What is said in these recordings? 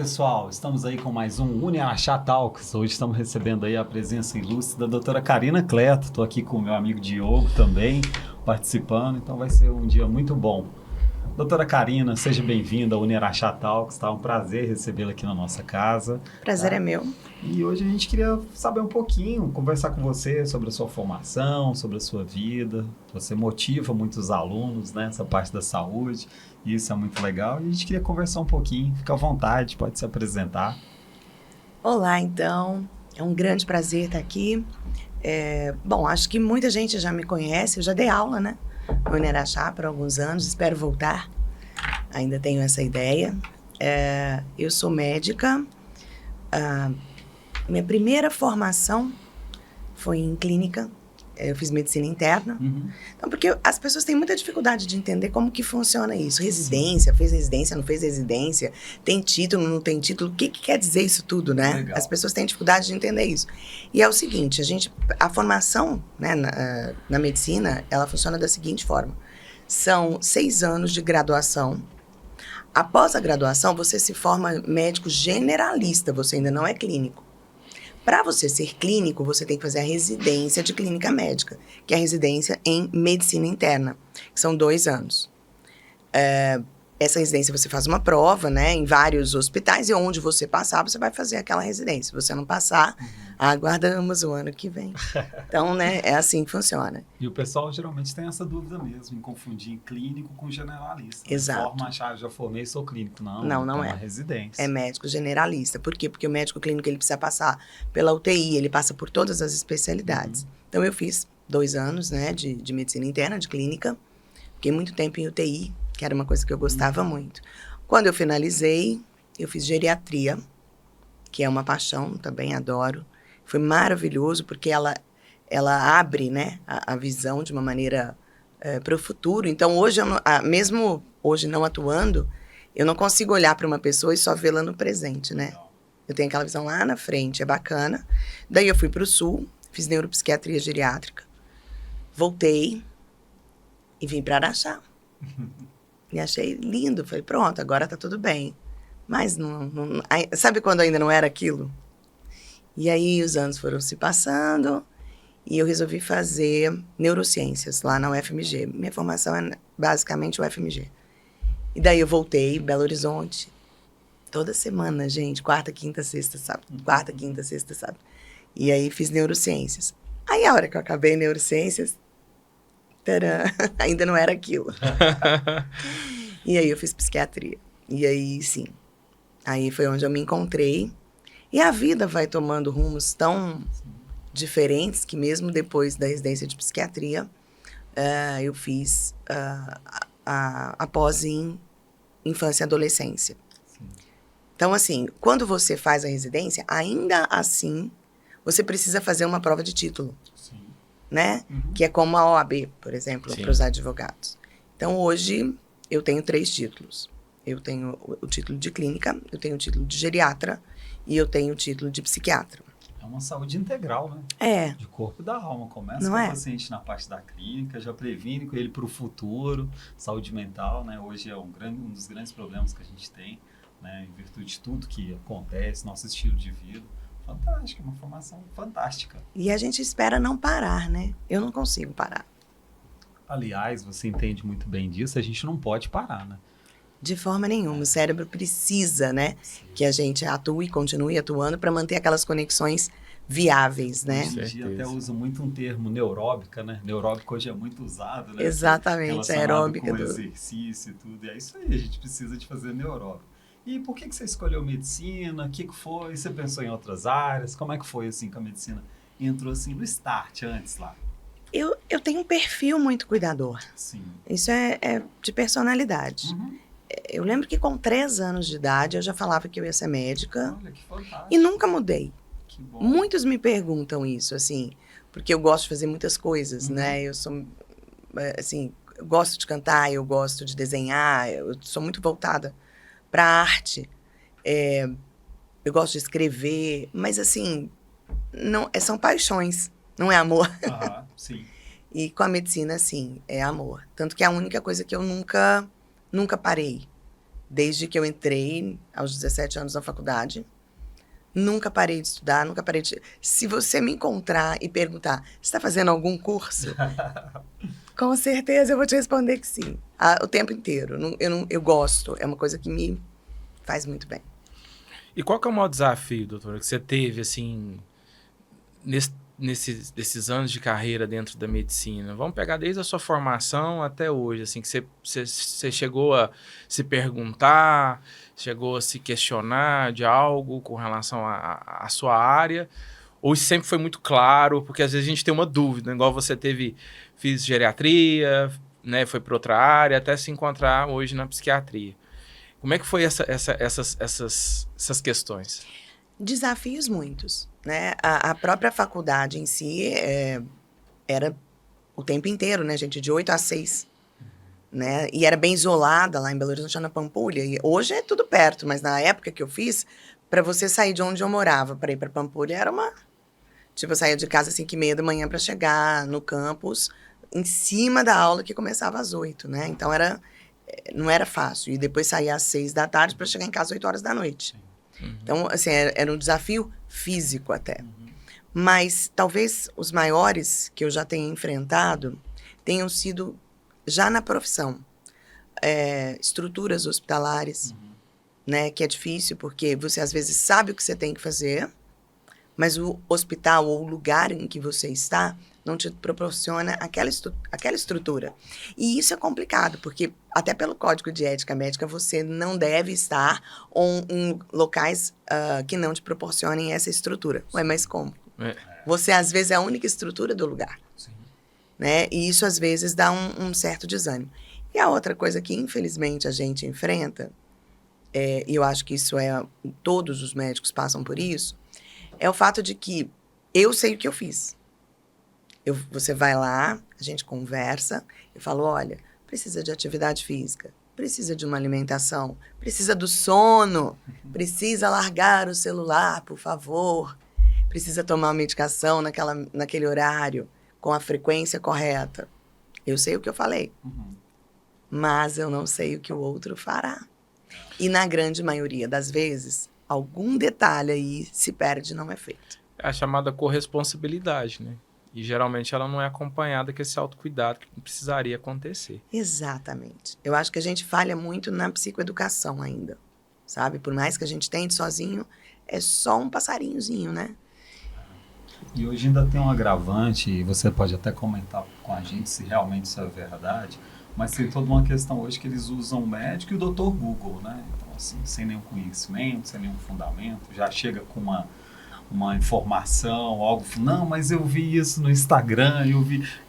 pessoal, estamos aí com mais um Uniaraxá Talks. Hoje estamos recebendo aí a presença ilustre da doutora Karina Cleto. Estou aqui com o meu amigo Diogo também participando, então vai ser um dia muito bom. Doutora Karina, seja bem-vinda ao Uniaraxá Talks, tá? Um prazer recebê-la aqui na nossa casa. Prazer é meu. E hoje a gente queria saber um pouquinho, conversar com você sobre a sua formação, sobre a sua vida. Você motiva muitos alunos, né, essa parte da saúde, e isso é muito legal. E a gente queria conversar um pouquinho, fica à vontade, pode se apresentar. Olá, então. É um grande prazer estar aqui. Bom, acho que muita gente já me conhece, eu já dei aula, né, no Uniaraxá por alguns anos, espero voltar. Ainda tenho essa ideia. Eu sou médica. Minha primeira formação foi em clínica. Eu fiz medicina interna. Então, porque as pessoas têm muita dificuldade de entender como que funciona isso. Residência, fez residência, não fez residência, tem título, não tem título. O que quer dizer isso tudo, né? Legal. As pessoas têm dificuldade de entender isso. E é o seguinte, a formação, né, na medicina, ela funciona da seguinte forma. São 6 anos de graduação. Após a graduação, você se forma médico generalista, você ainda não é clínico. Para você ser clínico, você tem que fazer a residência de clínica médica, que é a residência em medicina interna, que são 2 anos. Essa residência você faz uma prova, né, em vários hospitais, e onde você passar, você vai fazer aquela residência. Se você não passar, aguardamos o ano que vem. Então, né, é assim que funciona. E o pessoal geralmente tem essa dúvida mesmo, em confundir clínico com generalista. Exato. Forma achar, já formei, sou clínico. Não, Não é é. uma residência. É médico generalista. Por quê? Porque o médico clínico ele precisa passar pela UTI, ele passa por todas as especialidades. Então, eu fiz 2 anos, né, de medicina interna, de clínica. Fiquei muito tempo em UTI, que era uma coisa que eu gostava muito. Quando eu finalizei, eu fiz geriatria, que é uma paixão, também adoro. Foi maravilhoso, porque ela abre, né, a visão de uma maneira para o futuro. Então, hoje, mesmo hoje não atuando, eu não consigo olhar para uma pessoa e só vê-la no presente, né? Eu tenho aquela visão lá na frente, é bacana. Daí eu fui para o Sul, fiz neuropsiquiatria geriátrica, voltei e vim para Araxá. E achei lindo, falei, pronto, agora tá tudo bem. Mas sabe quando ainda não era aquilo? E aí os anos foram se passando e eu resolvi fazer neurociências lá na UFMG. Minha formação é basicamente UFMG. E daí eu voltei, Belo Horizonte, toda semana, gente, quarta, quinta, sexta, sábado. Quarta, quinta, sexta, sábado. E aí fiz neurociências. Aí a hora que eu acabei neurociências, tcharam, ainda não era aquilo. E aí eu fiz psiquiatria. E aí, sim, aí foi onde eu me encontrei. E a vida vai tomando rumos tão diferentes que mesmo depois da residência de psiquiatria, eu fiz a pós em infância e adolescência. Sim. Então, assim, quando você faz a residência, ainda assim, você precisa fazer uma prova de título. Sim. Né? Que é como a OAB, por exemplo, para os advogados. Então, hoje, eu tenho 3 títulos. Eu tenho o título de clínica, eu tenho o título de geriatra e eu tenho o título de psiquiatra. É uma saúde integral, né? É. De corpo e da alma. Começa Não com é? o paciente na parte da clínica, já previne com ele para o futuro, saúde mental, né? Hoje é um dos grandes problemas que a gente tem, né? Em virtude de tudo que acontece, nosso estilo de vida. Fantástica, uma formação fantástica. E a gente espera não parar, né? Eu não consigo parar. Aliás, você entende muito bem disso, a gente não pode parar, né? De forma nenhuma. O cérebro precisa, né? Sim. Que a gente atue e continue atuando para manter aquelas conexões viáveis, né? Hoje em dia até usa muito um termo neuróbica, né? Neuróbico hoje é muito usado, né? Exatamente, aeróbica. Com exercício e tudo. E é isso aí, a gente precisa de fazer neuróbico. E por que você escolheu medicina? O que foi? Você pensou em outras áreas? Como é que foi, assim, que a medicina entrou, assim, no start, antes lá? Eu tenho um perfil muito cuidador. Sim. Isso é de personalidade. Eu lembro que com 3 anos de idade eu já falava que eu ia ser médica. Olha, que fantástico. E nunca mudei. Que bom. Muitos me perguntam isso, assim, porque eu gosto de fazer muitas coisas, né? Eu sou, assim, eu gosto de cantar, eu gosto de desenhar, eu sou muito voltada para a arte. Eu gosto de escrever, mas, assim, não, são paixões, não é amor. Sim. E com a medicina, sim, é amor. Tanto que é a única coisa que eu nunca parei desde que eu entrei aos 17 anos na faculdade. Nunca parei de estudar, nunca parei de... Se você me encontrar e perguntar, você está fazendo algum curso? Com certeza eu vou te responder que sim. O tempo inteiro. Eu gosto, é uma coisa que me faz muito bem. E qual que é o maior desafio, doutora, que você teve, assim, nesses anos de carreira dentro da medicina? Vamos pegar desde a sua formação até hoje, assim, que você chegou a se perguntar, chegou a se questionar de algo com relação à sua área, ou isso sempre foi muito claro? Porque às vezes a gente tem uma dúvida, igual você fiz geriatria, né, foi para outra área, até se encontrar hoje na psiquiatria. Como é que foi essas questões? Desafios muitos, né? A própria faculdade em si era o tempo inteiro, né, gente? De 8 às 6, né? E era bem isolada lá em Belo Horizonte, na Pampulha. E hoje é tudo perto, mas na época que eu fiz, para você sair de onde eu morava para ir para Pampulha, era uma... Tipo, eu saía de casa às 5h30 da manhã para chegar no campus, em cima da aula que começava às 8, né? Então, não era fácil. E depois saía às 6 da tarde para chegar em casa às 8 horas da noite. Uhum. Então, assim, era um desafio físico até. Uhum. Mas talvez os maiores que eu já tenha enfrentado tenham sido já na profissão. Estruturas hospitalares, né? Que é difícil porque você às vezes sabe o que você tem que fazer, mas o hospital ou o lugar em que você está não te proporciona aquela estrutura. E isso é complicado, porque até pelo Código de Ética Médica, você não deve estar em locais que não te proporcionem essa estrutura. Ué, mas como? Você, às vezes, é a única estrutura do lugar. Sim. Né? E isso, às vezes, dá um certo desânimo. E a outra coisa que, infelizmente, a gente enfrenta, e eu acho que isso todos os médicos passam por isso, é o fato de que eu sei o que eu fiz. Você vai lá, a gente conversa, eu falo, olha, precisa de atividade física, precisa de uma alimentação, precisa do sono, precisa largar o celular, por favor, precisa tomar uma medicação naquele horário, com a frequência correta. Eu sei o que eu falei, mas eu não sei o que o outro fará. E na grande maioria das vezes, algum detalhe aí se perde e não é feito. É a chamada corresponsabilidade, né? E geralmente ela não é acompanhada com esse autocuidado que precisaria acontecer. Exatamente. Eu acho que a gente falha muito na psicoeducação ainda, sabe? Por mais que a gente tente sozinho, é só um passarinhozinho, né? E hoje ainda tem um agravante, e você pode até comentar com a gente se realmente isso é verdade, mas tem toda uma questão hoje que eles usam o médico e o Dr. Google, né? Então, assim, sem nenhum conhecimento, sem nenhum fundamento, já chega com uma informação, algo, não, mas eu vi isso no Instagram,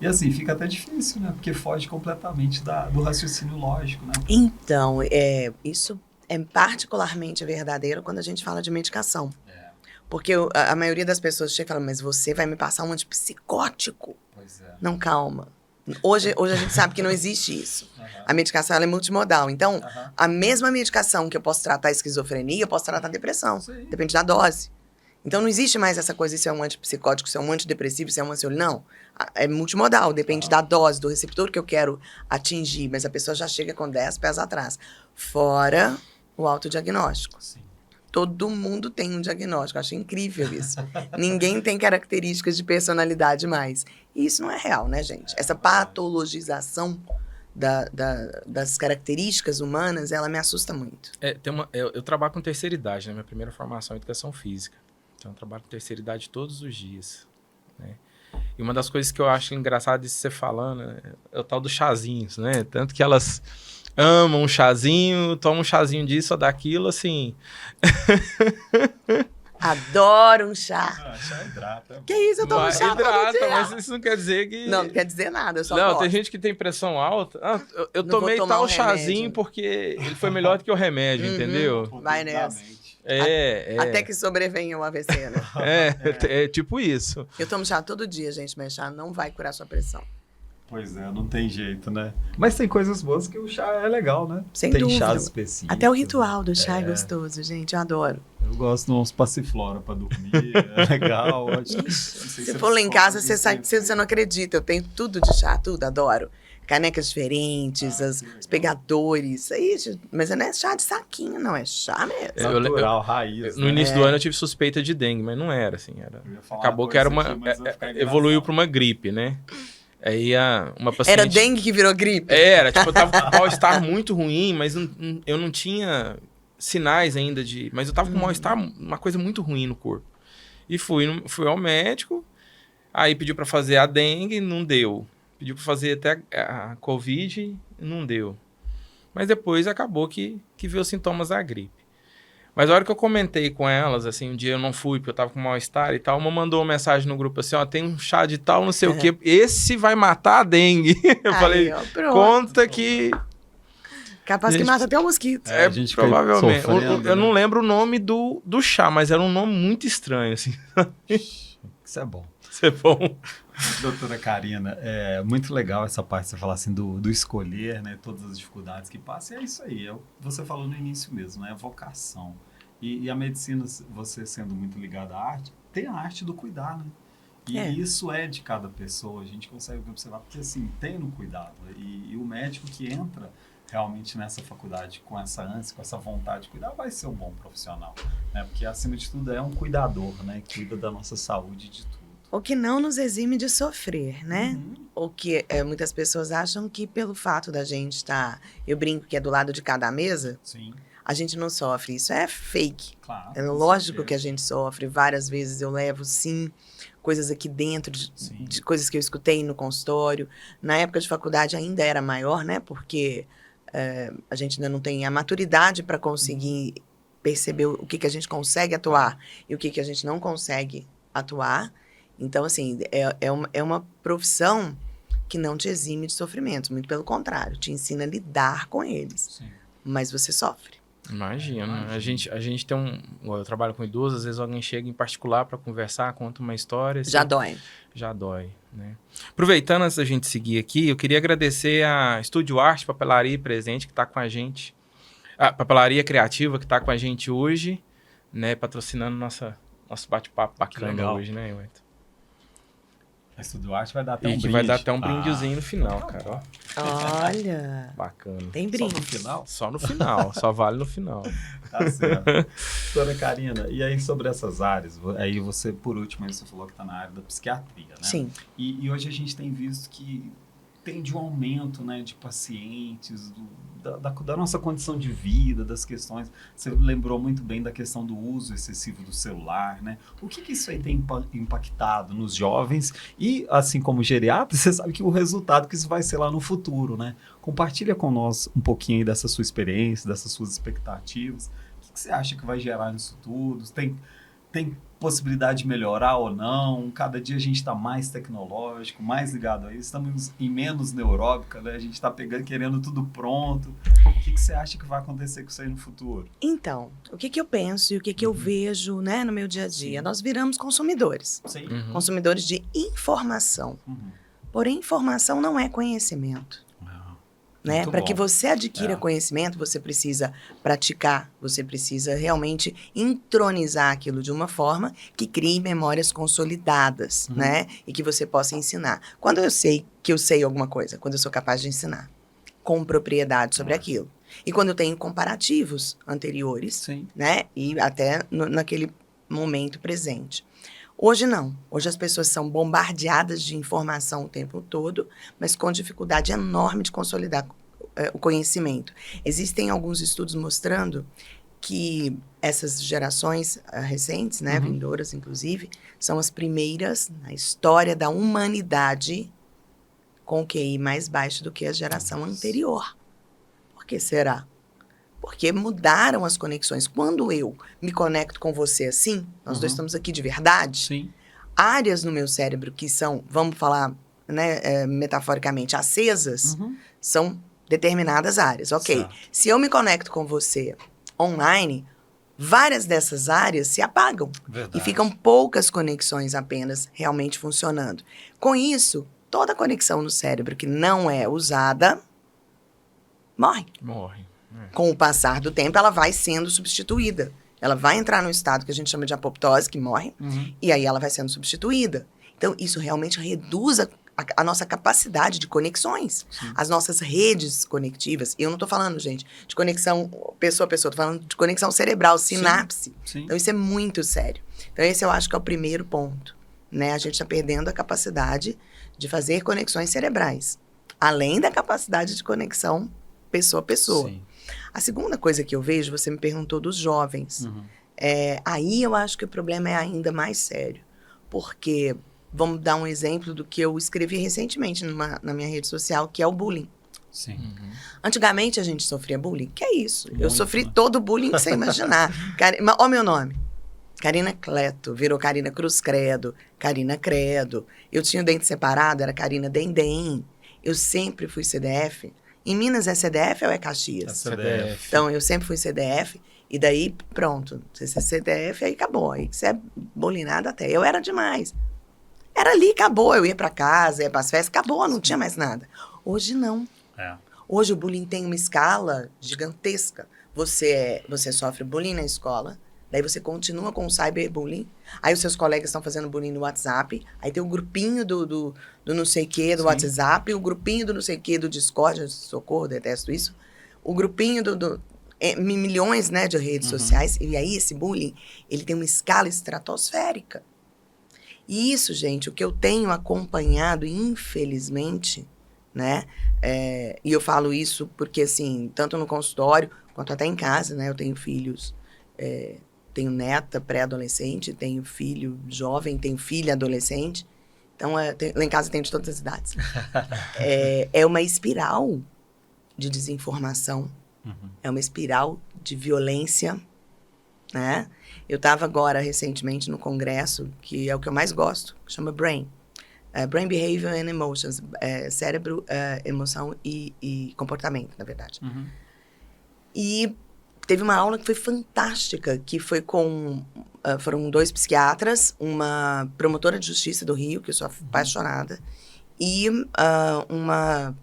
e assim, fica até difícil, né, porque foge completamente do raciocínio lógico, né. Então, isso é particularmente verdadeiro quando a gente fala de medicação, porque a maioria das pessoas chega e fala, mas você vai me passar um antipsicótico? Pois é. Não, calma. Hoje a gente sabe que não existe isso. A medicação ela é multimodal. Então, a mesma medicação que eu posso tratar a esquizofrenia, eu posso tratar a depressão. Sim. Depende da dose. Então, não existe mais essa coisa, se é um antipsicótico, se é um antidepressivo, se é um ansiolítico. Não. É multimodal, depende da dose, do receptor que eu quero atingir. Mas a pessoa já chega com 10 pés atrás. Fora o autodiagnóstico. Sim. Todo mundo tem um diagnóstico. Eu acho incrível isso. Ninguém tem características de personalidade mais. E isso não é real, né, gente? Essa patologização das características humanas, ela me assusta muito. Eu trabalho com terceira idade, né? Minha primeira formação é educação física. Então, eu trabalho com terceira idade todos os dias, né? E uma das coisas que eu acho engraçado de você falando é o tal dos chazinhos, né? Tanto que elas amam um chazinho, tomam um chazinho disso ou daquilo, assim. Adoro um chá. Chá hidrata. Que isso, eu tomo chá hidrata, todo dia. Mas isso não quer dizer que... Não quer dizer nada, eu só gosto. Tem gente que tem pressão alta. Eu tomei tal chazinho porque ele foi melhor do que o remédio, entendeu? Vai nessa. Até que sobrevenha o AVC, né? É tipo isso. Eu tomo chá todo dia, gente, mas chá não vai curar sua pressão. Pois é, não tem jeito, né? Mas tem coisas boas que o chá é legal, né? Sem tem dúvida. Chás específicos. Até o ritual do chá é gostoso, gente, eu adoro. Eu gosto de uns passiflora pra dormir, é legal. Se for lá em casa, você não acredita, eu tenho tudo de chá, tudo, adoro. canecas diferentes, os pegadores, isso aí, mas não é chá de saquinho, não, é chá mesmo. Natural, raiz. No início do ano eu tive suspeita de dengue, mas não era, assim, acabou que era evoluiu para uma gripe, né? Aí uma paciente... Era dengue que virou gripe? Era, tipo, eu tava com um mal-estar muito ruim, mas eu não tinha sinais ainda de... Mas eu tava com um mal-estar, uma coisa muito ruim no corpo. E fui ao médico, aí pediu pra fazer a dengue, não deu. Pediu pra fazer até a Covid, não deu. Mas depois acabou que viu os sintomas da gripe. Mas a hora que eu comentei com elas, assim, um dia eu não fui, porque eu tava com mal-estar e tal, uma mandou uma mensagem no grupo assim, ó, tem um chá de tal, não sei o quê, esse vai matar a dengue. Eu falei, conta que... Capaz que mata até o mosquito. É, provavelmente. Eu não lembro o nome do chá, mas era um nome muito estranho, assim. Isso é bom. Isso é bom. Doutora Karina, é muito legal essa parte, você falar assim do escolher, né, todas as dificuldades que passa, e é isso aí, você falou no início mesmo, né, a vocação. E a medicina, você sendo muito ligada à arte, tem a arte do cuidar, né? E isso é de cada pessoa, a gente consegue observar, porque assim, tem no cuidado, e o médico que entra realmente nessa faculdade com essa ânsia, com essa vontade de cuidar, vai ser um bom profissional, né? Porque acima de tudo é um cuidador, né, que cuida da nossa saúde e de tudo. O que não nos exime de sofrer, né? O que muitas pessoas acham que pelo fato da gente estar, eu brinco que é do lado de cada mesa, Sim. A gente não sofre. Isso é fake. Claro, É lógico que a gente sofre. Várias vezes eu levo, sim, coisas aqui dentro, de coisas que eu escutei no consultório. Na época de faculdade ainda era maior, né? Porque a gente ainda não tem a maturidade para conseguir perceber o que a gente consegue atuar e o que a gente não consegue atuar. Então, assim, é uma profissão que não te exime de sofrimentos. Muito pelo contrário, te ensina a lidar com eles. Sim. Mas você sofre. Imagina. A gente tem eu trabalho com idosos, às vezes alguém chega em particular para conversar, conta uma história. Assim, Já dói. Já dói, né? Aproveitando, antes da gente seguir aqui, eu queria agradecer a Estúdio Arte Papelaria Presente, que está com a gente. A Papelaria Criativa, que está com a gente hoje, né? Patrocinando nosso bate-papo bacana hoje, né, Wellington? A Estúdio Arte vai dar até um brinde. Vai dar até um brindezinho no final, cara. Olha. Bacana. Tem brinde. Só no final? Só no final. Só vale no final. Tá certo. Doutora Karina, e aí sobre essas áreas, aí você, por último, aí você falou que está na área da psiquiatria, né? Sim. E hoje a gente tem visto que tem de um aumento, né, de pacientes, da nossa condição de vida, das questões. Você lembrou muito bem da questão do uso excessivo do celular, né? O que isso aí tem impactado nos jovens? E, assim como geriatra, você sabe que o resultado que isso vai ser lá no futuro, né? Compartilha com nós um pouquinho aí dessa sua experiência, dessas suas expectativas. O que você acha que vai gerar nisso tudo? Tem possibilidade de melhorar ou não? Cada dia a gente está mais tecnológico, mais ligado a isso, estamos em menos neuróbica, né? A gente está querendo tudo pronto. O que você acha que vai acontecer com isso aí no futuro? Então, o que eu penso e o que eu vejo, né, no meu dia a dia? Nós viramos consumidores. Sim. Consumidores de informação. Porém, informação não é conhecimento. Né? Para que você adquira conhecimento, você precisa praticar, você precisa realmente entronizar aquilo de uma forma que crie memórias consolidadas, né? E que você possa ensinar. Quando eu sei que eu sei alguma coisa, quando eu sou capaz de ensinar com propriedade sobre aquilo. E quando eu tenho comparativos anteriores, né? E até naquele momento presente. Hoje não. Hoje as pessoas são bombardeadas de informação o tempo todo, mas com dificuldade enorme de consolidar o conhecimento. Existem alguns estudos mostrando que essas gerações recentes, né, vindouras inclusive, são as primeiras na história da humanidade com QI mais baixo do que a geração anterior. Por que será? Porque mudaram as conexões. Quando eu me conecto com você assim, nós dois estamos aqui de verdade, áreas no meu cérebro que são, vamos falar, né, metaforicamente, acesas, são determinadas áreas. Ok, certo. Se eu me conecto com você online, várias dessas áreas se apagam. Verdade. E ficam poucas conexões apenas realmente funcionando. Com isso, toda conexão no cérebro que não é usada, morre. Com o passar do tempo, ela vai sendo substituída. Ela vai entrar no estado que a gente chama de apoptose, que morre, e aí ela vai sendo substituída. Então, isso realmente reduz a nossa capacidade de conexões, as nossas redes conectivas. E eu não tô falando, gente, de conexão pessoa a pessoa, tô falando de conexão cerebral, sinapse. Sim. Então, isso é muito sério. Então, esse eu acho que é o primeiro ponto, né? A gente tá perdendo a capacidade de fazer conexões cerebrais, além da capacidade de conexão pessoa a pessoa. Sim. A segunda coisa que eu vejo, você me perguntou dos jovens. Aí eu acho que o problema é ainda mais sério. Porque, vamos dar um exemplo do que eu escrevi recentemente na minha rede social, que é o bullying. Sim. Antigamente a gente sofria bullying. Que é isso? Eu Muito, sofri né? todo o bullying que você imaginar. Ó meu nome. Karina Cleto, virou Karina Cruz Credo, Karina Credo. Eu tinha o dente separado, era Karina Dendem. Eu sempre fui CDF. Em Minas é CDF ou é Caxias? É CDF. Então, eu sempre fui CDF. E daí, pronto. Você é CDF, aí acabou. Aí você é bolinada até. Eu era demais. Era ali, acabou. Eu ia pra casa, ia pras festas, acabou, não tinha mais nada. Hoje, não. Hoje, o bullying tem uma escala gigantesca. Você sofre bullying na escola, daí você continua com o cyberbullying, aí os seus colegas estão fazendo bullying no WhatsApp, aí tem o grupinho do não sei o que do WhatsApp, o grupinho do não sei o que do Discord, socorro, detesto isso, o grupinho milhões, né, de redes sociais, e aí esse bullying, ele tem uma escala estratosférica. E isso, gente, o que eu tenho acompanhado, infelizmente, né, e eu falo isso porque, assim, tanto no consultório, quanto até em casa, né, eu tenho filhos, tenho neta pré-adolescente, tenho filho jovem, tenho filha adolescente, então lá em casa tem de todas as idades. É uma espiral de desinformação, é uma espiral de violência, né? Eu estava agora, recentemente, no congresso, que é o que eu mais gosto, que chama BRAIN. Brain Behavior and Emotions. Cérebro, emoção e comportamento, na verdade. E teve uma aula que foi fantástica, que foi foram 2 psiquiatras, uma promotora de justiça do Rio, que eu sou apaixonada, e uma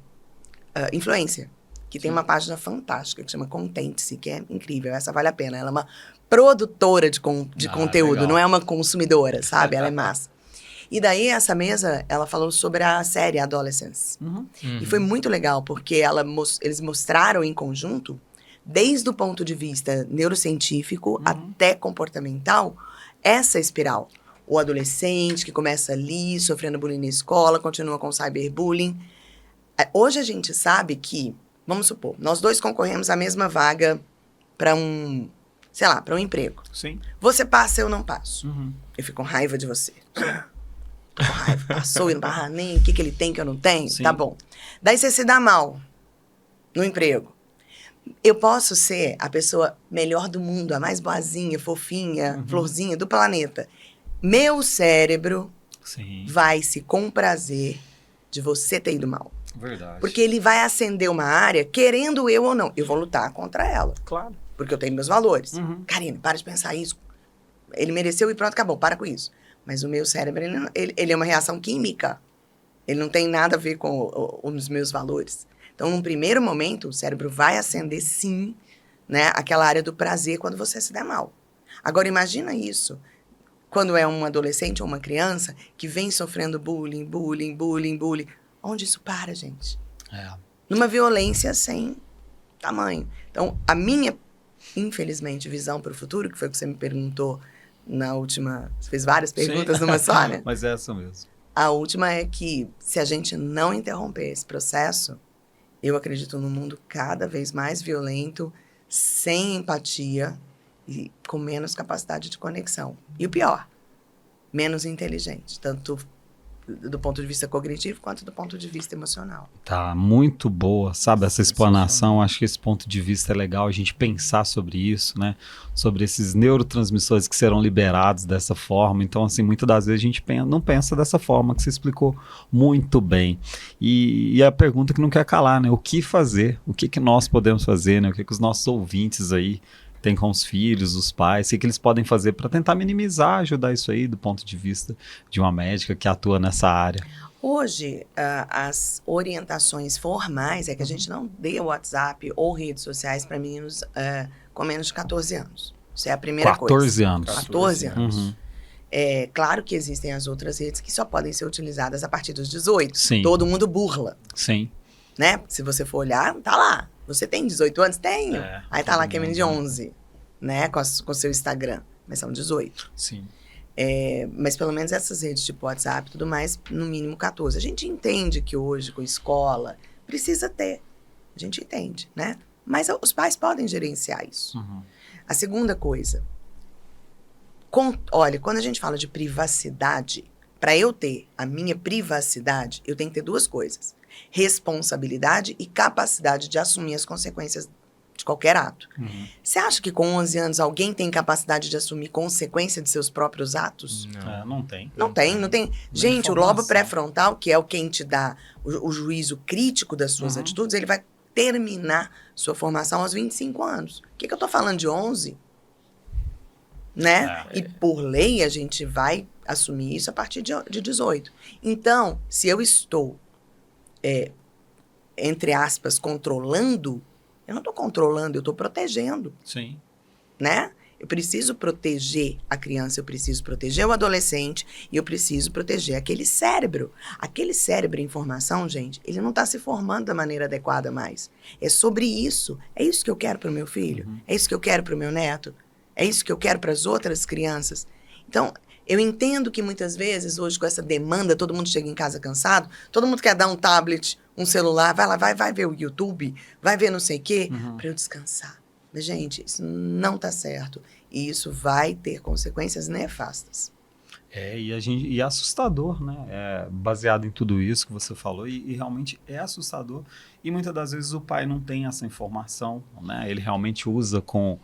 influencer, que tem uma página fantástica, que chama Contente-se, que é incrível, essa vale a pena. Ela é uma produtora de conteúdo, legal. não é uma consumidora, sabe? Ela é massa. E daí, essa mesa, ela falou sobre a série Adolescence. E foi muito legal, porque eles mostraram em conjunto, desde o ponto de vista neurocientífico até comportamental, essa espiral. O adolescente que começa ali, sofrendo bullying na escola, continua com cyberbullying. Hoje a gente sabe que, vamos supor, nós 2 concorremos à mesma vaga para para um emprego. Sim. Você passa, eu não passo. Eu fico com raiva de você. Tô com raiva, passou e não passa nem o que ele tem que eu não tenho. Sim. Tá bom. Daí você se dá mal no emprego. Eu posso ser a pessoa melhor do mundo, a mais boazinha, fofinha, florzinha do planeta. Meu cérebro vai se comprazer de você ter ido mal. Verdade. Porque ele vai acender uma área, querendo eu ou não. Eu vou lutar contra ela. Claro. Porque eu tenho meus valores. Karina, para de pensar isso. Ele mereceu e pronto, acabou. Para com isso. Mas o meu cérebro, ele é uma reação química. Ele não tem nada a ver com os meus valores. Então, num primeiro momento, o cérebro vai acender, sim, né, aquela área do prazer quando você se der mal. Agora, imagina isso. Quando é um adolescente ou uma criança que vem sofrendo bullying. Onde isso para, gente? Numa violência sem tamanho. Então, a minha, infelizmente, visão para o futuro, que foi o que você me perguntou na última... Você fez várias perguntas numa só, né? Mas é essa mesmo. A última é que, se a gente não interromper esse processo, eu acredito num mundo cada vez mais violento, sem empatia e com menos capacidade de conexão. E o pior, menos inteligente, tanto do ponto de vista cognitivo quanto do ponto de vista emocional. Tá muito boa, sabe, essa explanação. Acho que esse ponto de vista é legal a gente pensar sobre isso, né? Sobre esses neurotransmissores que serão liberados dessa forma. Então, assim, muitas das vezes a gente não pensa dessa forma, que você explicou muito bem. E a pergunta que não quer calar, né? O que fazer? O que nós podemos fazer, né? O que os nossos ouvintes aí têm com os filhos, os pais, o que eles podem fazer para tentar minimizar, ajudar isso aí do ponto de vista de uma médica que atua nessa área? Hoje, as orientações formais é que a gente não dê WhatsApp ou redes sociais para meninos com menos de 14 anos. Isso é a primeira coisa. 14 anos. 14 anos. É claro que existem as outras redes que só podem ser utilizadas a partir dos 18. Sim. Todo mundo burla, Sim. né? Se você for olhar, tá lá. Você tem 18 anos? Tenho. É, Aí tá lá que é menino de mundo. 11, né? Com o seu Instagram. Mas são 18. Sim. Mas pelo menos essas redes tipo WhatsApp e tudo mais, no mínimo 14. A gente entende que hoje, com escola, precisa ter. A gente entende, né? Mas os pais podem gerenciar isso. Uhum. A segunda coisa, olha, quando a gente fala de privacidade, para eu ter a minha privacidade, eu tenho que ter duas coisas: responsabilidade e capacidade de assumir as consequências de qualquer ato. Uhum. Você acha que com 11 anos alguém tem capacidade de assumir consequência de seus próprios atos? Não. Não tem. Não tem. Gente, o lobo informação. pré-frontal, que é o quem te dá o juízo crítico das suas Uhum. atitudes, ele vai terminar sua formação aos 25 anos. O que eu tô falando de 11? Né? E por lei a gente vai assumir isso a partir de 18. Então, se eu estou, entre aspas, controlando, eu não estou controlando, eu estou protegendo, Sim. né? Eu preciso proteger a criança, eu preciso proteger o adolescente e eu preciso proteger aquele cérebro. Aquele cérebro em formação, gente, ele não está se formando da maneira adequada mais. É sobre isso. É isso que eu quero para o meu filho? Uhum. É isso que eu quero para o meu neto? É isso que eu quero para as outras crianças? Então, eu entendo que muitas vezes, hoje, com essa demanda, todo mundo chega em casa cansado, todo mundo quer dar um tablet, um celular, vai lá, vai ver o YouTube, vai ver não sei o quê, para eu descansar. Mas, gente, isso não tá certo. E isso vai ter consequências nefastas. E é assustador, né? Baseado em tudo isso que você falou, e realmente é assustador. E muitas das vezes o pai não tem essa informação, né? Ele realmente usa com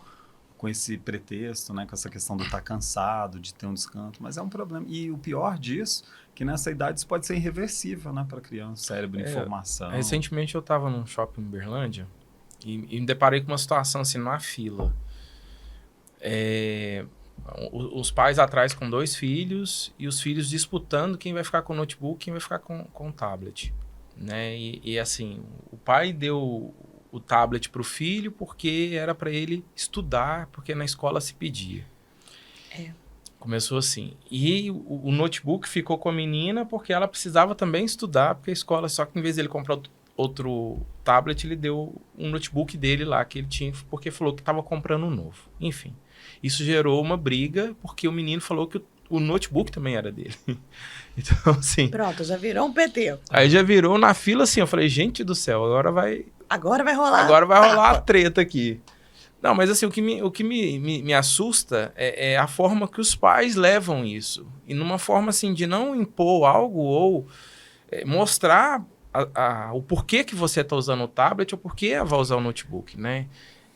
esse pretexto, né? Com essa questão de estar cansado, de ter um descanso, mas é um problema. E o pior disso, que nessa idade isso pode ser irreversível, né? Para criança, cérebro em formação. Recentemente eu estava num shopping em Uberlândia e me deparei com uma situação assim, numa fila. Os pais atrás com 2 filhos e os filhos disputando quem vai ficar com o notebook, quem vai ficar com o tablet, né? E assim, o pai deu o tablet para o filho porque era para ele estudar, porque na escola se pedia. Começou assim. E o notebook ficou com a menina porque ela precisava também estudar, porque a escola, só que em vez dele comprar outro tablet, ele deu um notebook dele lá que ele tinha, porque falou que estava comprando um novo. Enfim, isso gerou uma briga, porque o menino falou que o notebook também era dele. Então, assim... Pronto, já virou um PT. Aí já virou na fila assim, eu falei, gente do céu, agora vai rolar a treta aqui. Não, mas assim, o que me assusta é a forma que os pais levam isso. E numa forma assim de não impor algo ou mostrar o porquê que você está usando o tablet ou porquê vai usar o notebook, né?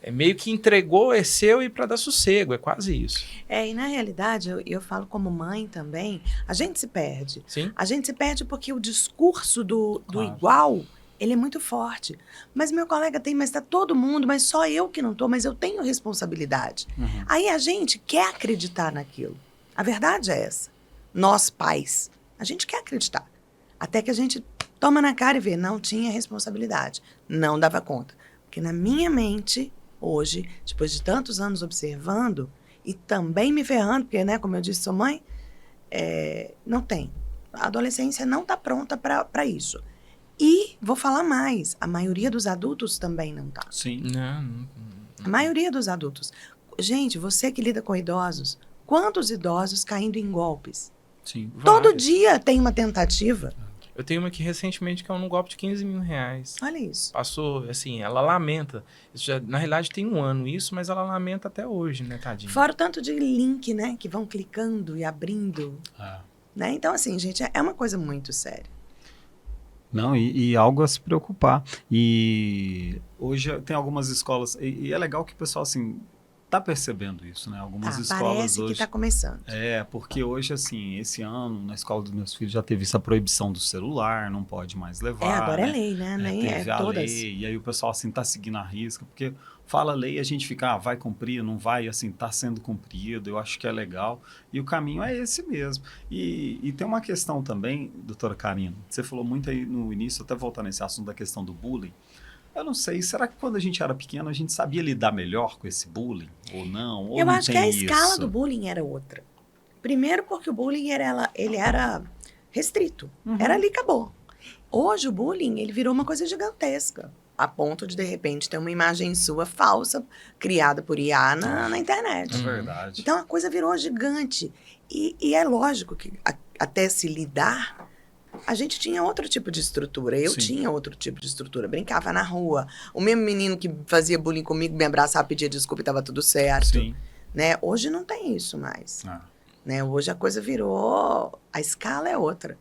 É meio que entregou, é seu e para dar sossego, é quase isso. E na realidade, eu falo como mãe também, a gente se perde. Sim. A gente se perde porque o discurso do Claro. igual, ele é muito forte. Mas meu colega tem, mas tá todo mundo, mas só eu que não tô, mas eu tenho responsabilidade. Uhum. Aí a gente quer acreditar naquilo. A verdade é essa. Nós, pais, a gente quer acreditar. Até que a gente toma na cara e vê, não tinha responsabilidade, não dava conta. Porque na minha mente, hoje, depois de tantos anos observando e também me ferrando, porque, né, como eu disse, sou mãe, não tem. A adolescência não está pronta para isso. E, vou falar mais, a maioria dos adultos também não está. Sim. Não. A maioria dos adultos. Gente, você que lida com idosos, quantos idosos caindo em golpes? Sim. Todo Vários. dia tem uma tentativa. Eu tenho uma aqui recentemente que é um golpe de R$15 mil. Olha isso. Passou, assim, ela lamenta. Isso já, na realidade tem 1 ano isso, mas ela lamenta até hoje, né, tadinha? Fora o tanto de link, né, que vão clicando e abrindo, É. né? Então, assim, gente, é uma coisa muito séria. Não, e algo a se preocupar. E hoje tem algumas escolas, e é legal que o pessoal, assim, tá percebendo isso, né? Algumas escolas Parece hoje... que tá começando. Porque hoje, assim, esse ano, na escola dos meus filhos já teve essa proibição do celular, não pode mais levar. Agora né? é lei, né? Nem Teve a todas. lei, e aí o pessoal, assim, tá seguindo a risca, porque fala lei e a gente fica, vai cumprir, não vai, assim, tá sendo cumprido, eu acho que é legal, e o caminho é esse mesmo. E tem uma questão também, doutora Karina, você falou muito aí no início, até voltar nesse assunto da questão do bullying, eu não sei, será que quando a gente era pequeno a gente sabia lidar melhor com esse bullying, ou não? Ou Eu não acho que tem a escala isso? do bullying era outra. Primeiro porque o bullying ele era restrito. Era ali, acabou. Hoje o bullying, ele virou uma coisa gigantesca. A ponto de repente, ter uma imagem sua falsa, criada por IA na internet. É verdade. Então, a coisa virou gigante. E é lógico que até se lidar, a gente tinha outro tipo de estrutura. Eu Sim. tinha outro tipo de estrutura. Brincava na rua. O mesmo menino que fazia bullying comigo, me abraçava, pedia desculpa e estava tudo certo. Sim. Né? Hoje não tem isso mais. Ah. Né? Hoje a coisa virou... A escala é outra.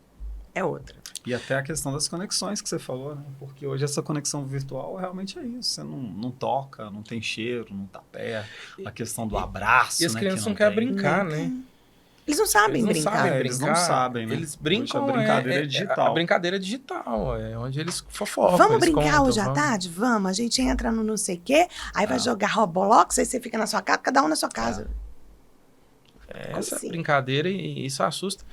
É outra. E até a questão das conexões que você falou, né? Porque hoje essa conexão virtual realmente é isso. Você não toca, não tem cheiro, não tá perto. A questão do abraço, E as né, crianças que não querem tem. brincar, né? Eles não sabem Eles não brincar. sabem Eles não brincar. sabem, né? Eles brincam, Hoje a brincadeira é digital. A brincadeira é digital, é onde eles fofocam. Vamos eles brincar contam, hoje à vamos. tarde? Vamos. A gente entra no não sei o quê, aí vai jogar Roblox, aí você fica na sua casa, cada um na sua casa. Essa assim? brincadeira e isso assusta.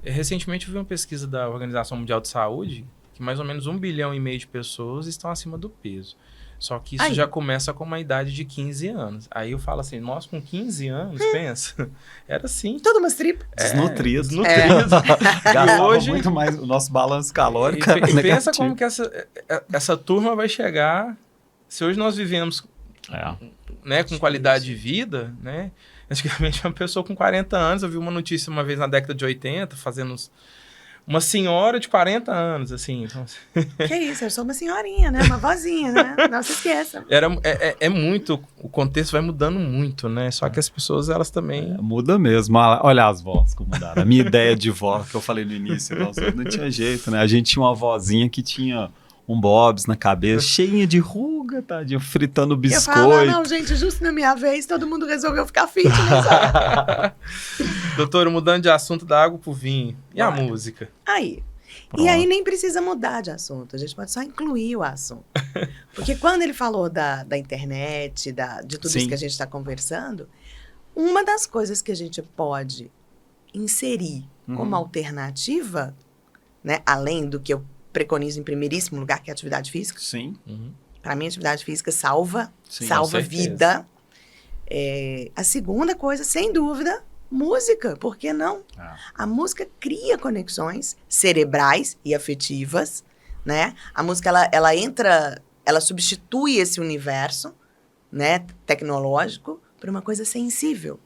Recentemente eu vi uma pesquisa da Organização Mundial de Saúde que mais ou menos 1,5 bilhão de pessoas estão acima do peso. Só que isso Aí. já começa com uma idade de 15 anos. Aí eu falo assim, nós com 15 anos, pensa, era assim. Tudo umas tripas. Desnutrido. Desnutrido. Gastava hoje- muito mais o nosso balanço calórico. E era pensa negativo. como que essa turma vai chegar. Se hoje nós vivemos, né, com qualidade de vida, né? Antigamente uma pessoa com 40 anos, eu vi uma notícia uma vez na década de 80, fazendo uma senhora de 40 anos, assim. Então, Que isso, eu sou uma senhorinha, né? Uma vozinha, né? Não se esqueça. é muito, o contexto vai mudando muito, né? Só que as pessoas, elas também... Muda mesmo. Olha as vozes como mudaram. A minha ideia de voz que eu falei no início, não tinha jeito, né? A gente tinha uma vozinha que tinha um bobs na cabeça, cheinha de ruga, tadinho, fritando Eu biscoito. falo, não, gente, justo na minha vez, todo mundo resolveu ficar fitness. Doutor, mudando de assunto da água pro vinho. E a Vai. música? Aí. Pronto. E aí nem precisa mudar de assunto, a gente pode só incluir o assunto. Porque quando ele falou da internet, de tudo Sim. isso que a gente está conversando, uma das coisas que a gente pode inserir como alternativa, né, além do que eu preconizo em primeiríssimo lugar, que é a atividade física, Sim, para mim a atividade física salva sim. salva com certeza. vida. A segunda coisa, sem dúvida, música. Por que não? A música cria conexões cerebrais e afetivas, né? A música, ela entra, ela substitui esse universo, né, tecnológico por uma coisa sensível.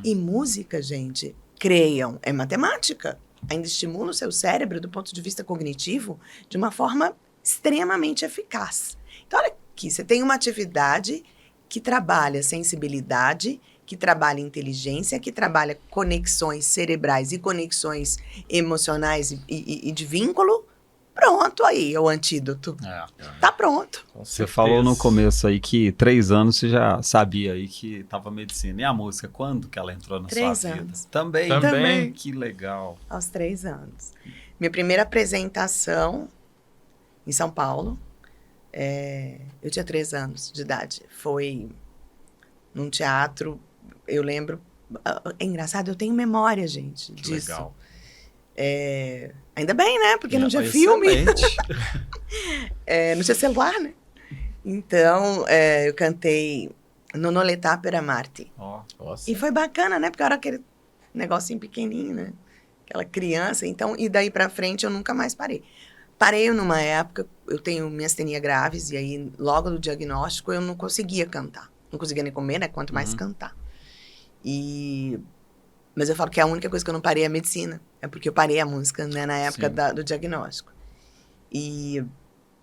E música, gente, creiam, é matemática. Ainda estimula o seu cérebro do ponto de vista cognitivo de uma forma extremamente eficaz. Então, olha aqui, você tem uma atividade que trabalha sensibilidade, que trabalha inteligência, que trabalha conexões cerebrais e conexões emocionais e de vínculo. Pronto, aí é o antídoto. Tá pronto. Você falou no começo aí que 3 anos você já sabia aí que tava medicina. E a música, quando que ela entrou na 3 sua vida? anos. Também. Que legal. Aos 3 anos. Minha primeira apresentação em São Paulo, eu tinha 3 anos de idade. Foi num teatro, eu lembro. É engraçado, eu tenho memória, gente, Que disso. legal. Ainda bem, né? Porque não tinha filme, Excelente. não tinha celular, né? Então, eu cantei Nonoleta per Marte. Ó, Nossa. E foi bacana, né? Porque era aquele negocinho pequenininho, né? Aquela criança. Então, e daí pra frente eu nunca mais parei. Parei numa época, eu tenho miastenia graves, e aí logo do diagnóstico eu não conseguia cantar. Não conseguia nem comer, né? Quanto mais cantar. Mas eu falo que a única coisa que eu não parei é a medicina. É porque eu parei a música, né? Na época do diagnóstico.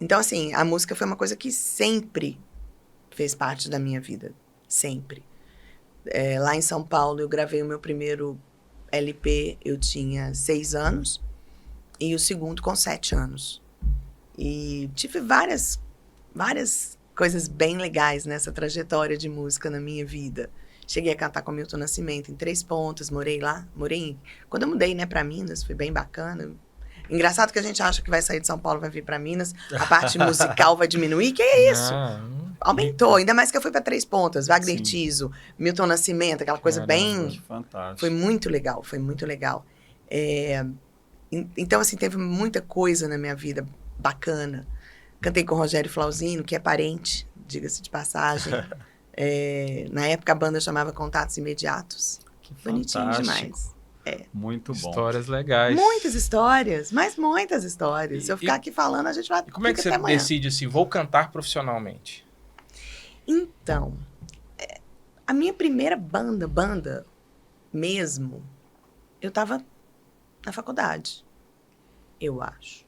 Então, assim, a música foi uma coisa que sempre fez parte da minha vida. Sempre. Lá em São Paulo, eu gravei o meu primeiro LP, eu tinha 6 anos. E o segundo com 7 anos. E tive várias coisas bem legais nessa trajetória de música na minha vida. Cheguei a cantar com Milton Nascimento em Três Pontas, morei lá. Quando eu mudei, né, para Minas, foi bem bacana. Engraçado que a gente acha que vai sair de São Paulo, vai vir para Minas, a parte musical vai diminuir, que é isso? Aumentou, ainda mais que eu fui para Três Pontas, Wagner Tiso, Milton Nascimento, aquela coisa bem... Fantástico. Foi muito legal, foi muito legal. Então, assim, teve muita coisa na minha vida bacana. Cantei com o Rogério Flauzino, que é parente, diga-se de passagem. Na época, a banda chamava Contatos Imediatos. Que Bonitinho fantástico. demais. Muito bom. Histórias legais. Muitas histórias, mas muitas histórias. Se eu ficar E- aqui falando, a gente vai E como é que fica você até amanhã. decide assim, vou cantar profissionalmente? Então, a minha primeira banda mesmo, eu tava na faculdade, eu acho.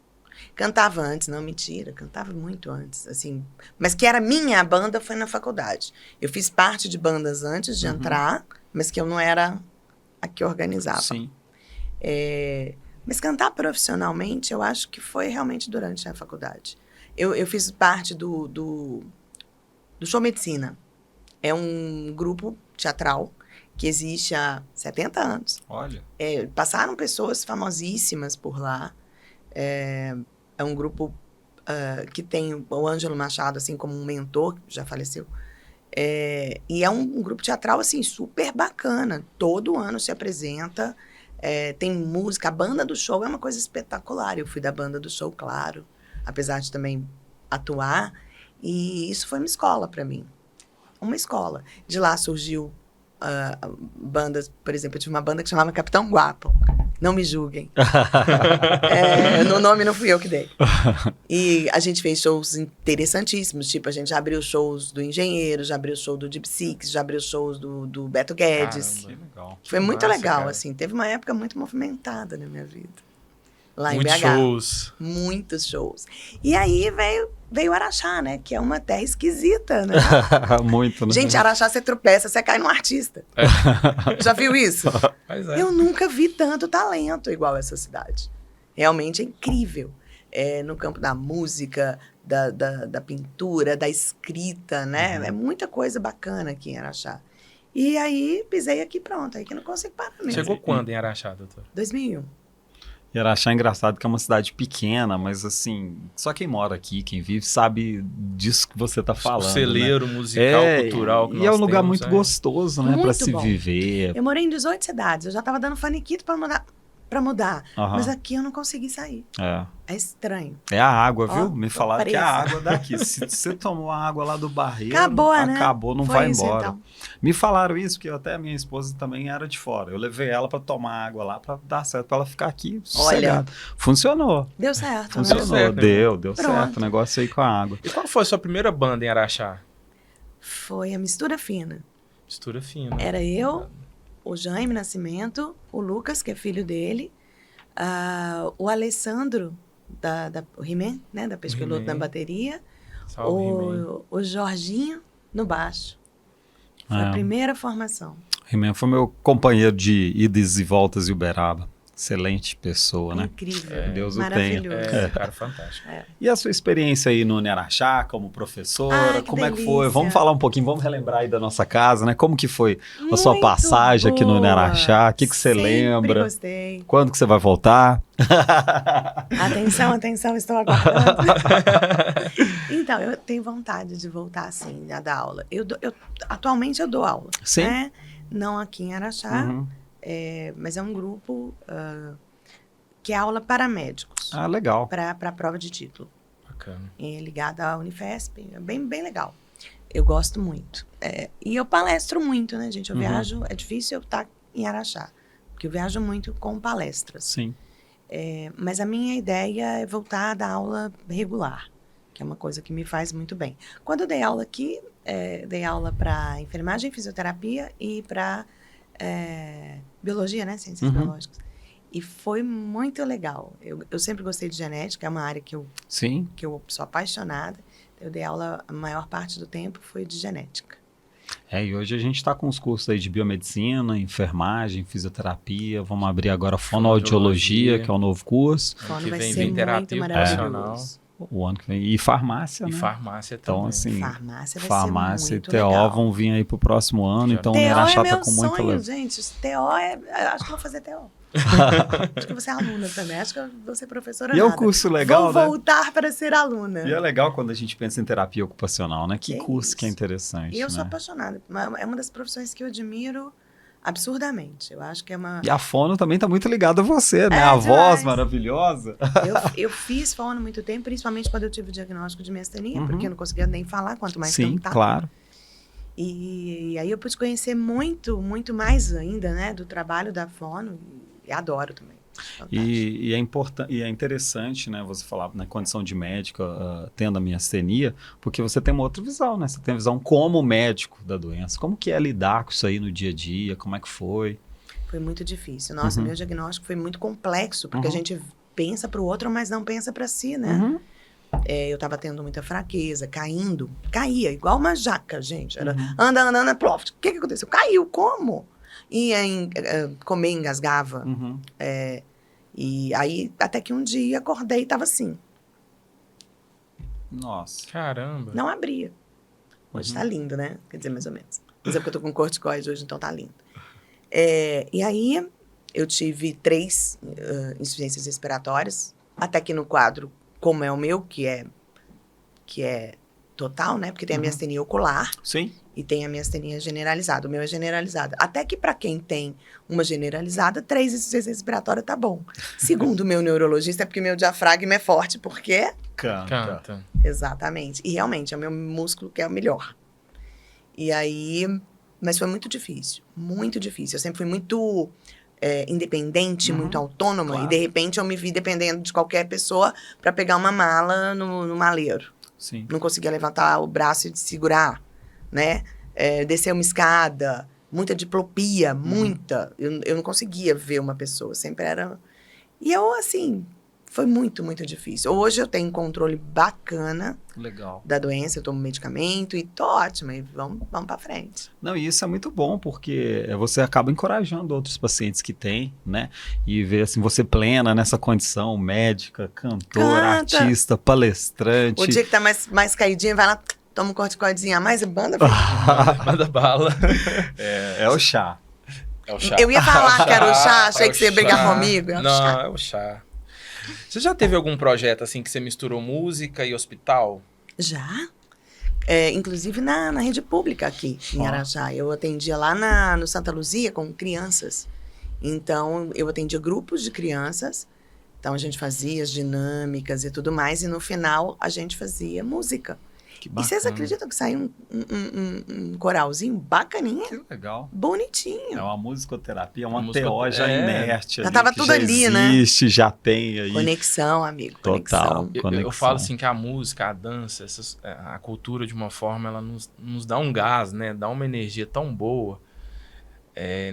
Cantava antes, não, mentira, cantava muito antes, assim. Mas que era minha banda foi na faculdade. Eu fiz parte de bandas antes de entrar, mas que eu não era a que organizava. Sim. Mas cantar profissionalmente, eu acho que foi realmente durante a faculdade. Eu fiz parte do Show Medicina. É um grupo teatral que existe há 70 anos. Olha. Passaram pessoas famosíssimas por lá. É um grupo que tem o Ângelo Machado assim como um mentor, que já faleceu. E é um grupo teatral assim super bacana. Todo ano se apresenta. Tem música. A banda do show é uma coisa espetacular. Eu fui da banda do show, claro. Apesar de também atuar. E isso foi uma escola para mim. Uma escola. De lá surgiu bandas, por exemplo, eu tive uma banda que chamava Capitão Guapo. Não me julguem. No nome não fui eu que dei. E a gente fez shows interessantíssimos. Tipo, a gente já abriu shows do Engenheiro, já abriu show do Deep Six, já abriu shows do Beto Guedes. Caramba. Que legal. Foi muito massa, legal, cara. assim. Teve uma época muito movimentada na minha vida. Lá Muitos em BH. shows. Muitos shows. E aí veio Araxá, né? Que é uma terra esquisita, né? Muito, né? Gente, Araxá, você tropeça, você cai num artista. Já viu isso? Mas é. Eu nunca vi tanto talento igual essa cidade. Realmente é incrível. No campo da música, da pintura, da escrita, né? É muita coisa bacana aqui em Araxá. E aí, pisei aqui, pronto. Aí que não consigo parar mesmo. Chegou quando em Araxá, doutor? 2001. E Araxá é engraçado que é uma cidade pequena, mas assim, só quem mora aqui, quem vive, sabe disso que você tá falando. O celeiro musical, cultural que e nós é um lugar temos, muito gostoso, né? Pra Muito se bom. viver. Eu morei em 18 cidades. Eu já tava dando faniquito pra mudar. Aham. Mas aqui eu não consegui sair. É Estranho. É a água, Ó, viu? Me tô falaram que é a presa. água daqui. Se você tomou a água lá do Barreiro, Acabou, né? acabou, não Foi vai isso, embora. então. Me falaram isso, porque até a minha esposa também era de fora. Eu levei ela pra tomar água lá, pra dar certo, pra ela ficar aqui sossegada. Funcionou. Deu certo, né? Funcionou. certo, né? Deu Pronto. certo o negócio aí com a água. E qual foi a sua primeira banda em Araxá? Foi a mistura fina. Mistura fina. Era eu, o Jaime Nascimento, o Lucas, que é filho dele, o Alessandro, o He-Man, né, da Peixe-Piloto He-Man. na bateria, Salve, He-Man. o Jorginho no baixo. Foi É. a primeira formação. He-Man foi meu companheiro de idas e voltas em Uberaba. Excelente pessoa, né? Incrível. Deus o tenha. Maravilhoso. É, cara, fantástico. E a sua experiência aí no Araxá como professora? Ai, que como é que foi? delícia. Vamos falar um pouquinho, vamos relembrar aí da nossa casa, né? Como que foi a sua Muito passagem aqui no boa. Araxá? O que você Sempre lembra? gostei. Quando que você vai voltar? Atenção, atenção, estou aguardando. Então, eu tenho vontade de voltar, sim, a dar aula. Atualmente eu dou aula. Sim. Né? Não aqui em Araxá, Uhum. mas é um grupo que é aula para médicos, Ah, legal. para a prova de título. Bacana. Ligado à Unifesp, é bem, bem legal. Eu gosto muito. E eu palestro muito, né, gente? Eu Uhum. viajo, é difícil eu estar em Araxá, porque eu viajo muito com palestras. Sim. Mas a minha ideia é voltar a dar aula regular, que é uma coisa que me faz muito bem. Quando eu dei aula aqui, dei aula para enfermagem, fisioterapia e para biologia, né? Ciências Uhum. biológicas. E foi muito legal. Eu sempre gostei de genética, é uma área que eu Sim. sou apaixonada. Eu dei aula, a maior parte do tempo foi de genética. E hoje a gente está com os cursos aí de biomedicina, enfermagem, fisioterapia. Vamos abrir agora fonoaudiologia, que é o novo curso. Ano Fono que vai vem ser vem muito terapia maravilhoso. O ano que vem. E farmácia, E né? farmácia Então, também. assim, Farmácia vai farmácia ser e muito TO legal. vão vir aí pro próximo ano. Então, o TO Araxá é tá meu com muito sonho, gente. TO acho que eu vou fazer TO. Acho que eu vou ser aluna também. Acho que eu vou ser professora. E é um nada. curso legal, Vou né? voltar para ser aluna. E é legal quando a gente pensa em terapia ocupacional, né? Que Que curso que é isso. interessante, E eu sou né? apaixonada. É uma das profissões que eu admiro absurdamente. Eu acho que é uma... E a fono também tá muito ligada a você, né? É, A demais. voz maravilhosa. Eu fiz fono muito tempo, principalmente quando eu tive o diagnóstico de miastenia, Uhum. porque eu não conseguia nem falar, quanto mais Sim, cantar. claro. E aí eu pude conhecer muito, muito mais ainda, né, do trabalho da fono. E adoro também. Fantástico. E é interessante, né, você falar na condição de médica, tendo a miastenia, porque você tem uma outra visão, né? Você tem a visão como médico da doença. Como que é lidar com isso aí no dia a dia? Como é que foi? Foi muito difícil. Nossa, meu diagnóstico foi muito complexo, porque a gente pensa para o outro, mas não pensa para si, né? Eu tava tendo muita fraqueza, caía, igual uma jaca, gente. Era anda, plof. O que aconteceu? Caiu, como? Comer, engasgava. E aí, até que um dia, acordei e tava assim. Nossa. Caramba. Não abria. Hoje tá lindo, né? Quer dizer, mais ou menos. Mas é porque eu tô com corticoide hoje, então tá lindo. E aí, eu tive 3 insuficiências respiratórias, até que no quadro, como é o meu, que é total, né? Porque tem a miastenia ocular. Sim. E tem a miastenia generalizada. O meu é generalizada. Até que para quem tem uma generalizada, 3 insuficiências respiratórias tá bom. Segundo o meu neurologista, é porque meu diafragma é forte, porque... Canta. Exatamente. E realmente, é o meu músculo que é o melhor. E aí... Mas foi muito difícil. Muito difícil. Eu sempre fui muito independente, muito autônoma. Claro. E, de repente, eu me vi dependendo de qualquer pessoa para pegar uma mala no maleiro. Sim. Não conseguia levantar o braço e segurar, né? Descer uma escada. Muita diplopia, muita. Eu não conseguia ver uma pessoa. Sempre era... E eu, assim... Foi muito, muito difícil. Hoje eu tenho um controle bacana Legal. da doença, eu tomo medicamento e tô ótima. E vamos pra frente. Não, e isso é muito bom, porque você acaba encorajando outros pacientes que têm, né? E ver assim, você plena nessa condição, médica, cantora, artista, palestrante. O dia que tá mais caidinha, vai lá, toma um corticoidezinho a mais e banda. Manda bala. É o chá. É o chá. Eu ia falar que era o chá, achei que você ia brigar chá. comigo. Não, é o chá. Você já teve algum projeto assim que você misturou música e hospital? Já? Inclusive na rede pública aqui, em Araxá. Eu atendia lá no Santa Luzia com crianças. Então, eu atendia grupos de crianças. Então, a gente fazia as dinâmicas e tudo mais. E no final, a gente fazia música. Que E bacana. vocês acreditam que saiu um coralzinho bacaninha? Que legal. Bonitinho. É uma musicoterapia, uma Música- TO já inerte Já ali, tava que tudo já ali, né? existe, já tem aí. Conexão, amigo. Total. Conexão. Eu falo assim que a música, a dança, a cultura de uma forma, ela nos dá um gás, né? Dá uma energia tão boa.